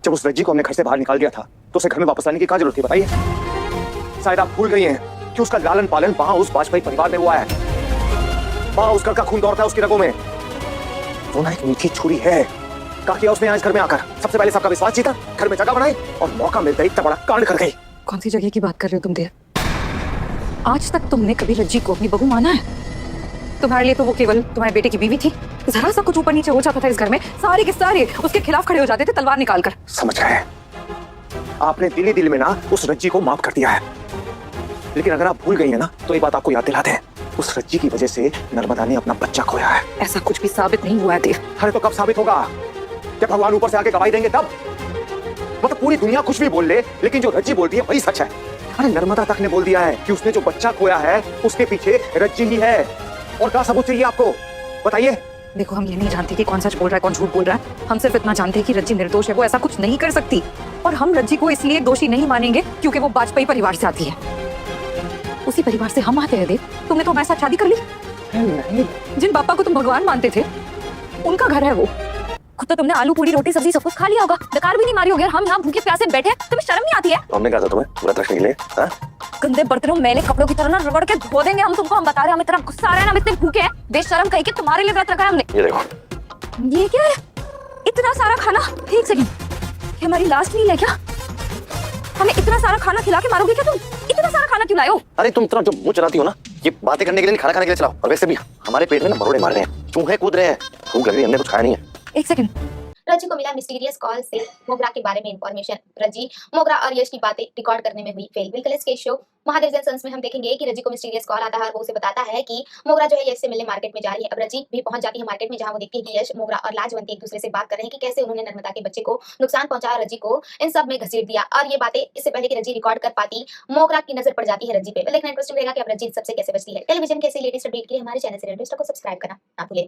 जब उस रज्जी को हमने घर से बाहर निकाल दिया था तो उसे घर में वापस आने की क्या जरूरत थी बताइए? शायद आप भूल गई हैं कि उसका लालन पालन वहां उस वाजपेयी परिवार में हुआ है। वहां उस घर का खून दौड़ता है उसकी रगों में। वो ना एक मीठी छुरी है। क्या किया उसने आज घर में आकर? सबसे पहले सबका विश्वास जीता, घर में जगह बनाई और मौका मिलता ही इतना बड़ा कांड कर गई। कौन सी जगह की बात कर रहे हो तुम देर? आज तक तुमने कभी रज्जी को अपनी बहू माना है? तुम्हारे लिए तो वो केवल तुम्हारे बेटे की बीवी थी। जरा सा कुछ ऊपर नीचे हो जाता था इस घर में, सारे के सारे उसके खिलाफ खड़े हो जाते थे तलवार निकालकर। समझ गए? आपने दिल ही दिल में ना उस रज्जी को माफ कर दिया है। लेकिन अगर आप भूल गई है ना तो एक बात आपको याद दिला दें, उस रज्जी की वजह से नर्मदा ने अपना बच्चा खोया है। ऐसा कुछ भी साबित नहीं हुआ है देव। अरे तो कब साबित होगा? जब भगवान ऊपर से आके गवाही देंगे तब। मतलब पूरी दुनिया कुछ भी बोल ले, लेकिन जो रज्जी बोलती है वही सच है। अरे नर्मदा तक ने बोल दिया है कि उसने जो बच्चा खोया है उसके पीछे रज्जी ही है। और क्या सबूत चाहिए आपको? बताइए। देखो, हम ये नहीं जानते कि कौन सच बोल रहा है कौन झूठ बोल रहा है। हम सिर्फ इतना जानते हैं कि रज्जी निर्दोष है, वो ऐसा कुछ नहीं कर सकती। और हम रज्जी को इसलिए दोषी नहीं मानेंगे क्योंकि वो वाजपेयी परिवार से आती है। उसी परिवार से हम आते हैं देव। तुमने तो हमारे साथ शादी कर ली। नहीं। जिन पापा को तुम भगवान मानते थे उनका घर है वो। खुद तो तुमने आलू पूरी रोटी सब्जी सब कुछ खा लिया होगा, डकार भी नहीं मारी होगी। और हम यहाँ भूखे प्यासे बैठे, तुम्हें शर्म नहीं आती है? तो हमने कहा था तुम्हें व्रत रखने के लिए? गंदे बर्तनों मैले कपड़ों की तरह ना रगड़ के धो देंगे हम तुमको। हम बता रहे हैं, हमें इतना गुस्सा आ रहा है, हम इतने भूखे हैं, बेशर्म कहीं के तुम्हारे लिए व्रत रखा है हमने। ये देखो। ये क्या है? इतना सारा खाना? एक सेकंड, ये हमारी लास्ट मील है क्या? हमें इतना सारा खाना खिला के मारोगे क्या तुम? इतना सारा खाना क्यों लाए हो? अरे तुम इतना जो मुंह चलाती हो ना, ये बातें करने के लिए नहीं, खाना खाने के लिए चलाओ। और वैसे भी हमारे पेट में ना मरोड़े मार रहे हैं, चूहे कूद रहे हैं, भूख लग रही है, हमने कुछ खाया नहीं है। एक सेकंड। रज्जी को मिला मिस्टीरियस कॉल से मोगरा के बारे में इंफॉर्मेशन। रज्जी, मोगरा और यश की बातें रिकॉर्ड करने में हुई फेल। बिल्कुल इसके शो महादेव सन्स में हम देखेंगे कि रज्जी को मिस्टीरियस कॉल आता है और वो उसे बताता है कि मोगरा जो है यश से मिलने मार्केट में जा रही है। अब रज्जी भी पहुंच जाती है मार्केट में, जहां वो देखती है कि यश, मोगरा और लाजवंती एक दूसरे से बात कर रहे हैं कि कैसे उन्होंने नर्मदा के बच्चे को नुकसान पहुंचाया, रज्जी को इन सब में घसीट दिया। और ये बातें इससे पहले कि रज्जी रिकॉर्ड कर पाती, मोगरा की नजर पड़ जाती है रज्जी पे। देखना इंटरेस्टिंग रहेगा कि अब रज्जी सबसे कैसे बचती है। टेलीविजन के ऐसे लेटेस्ट अपडेट के लिए हमारे चैनल से को सब्सक्राइब करना ना भूलें।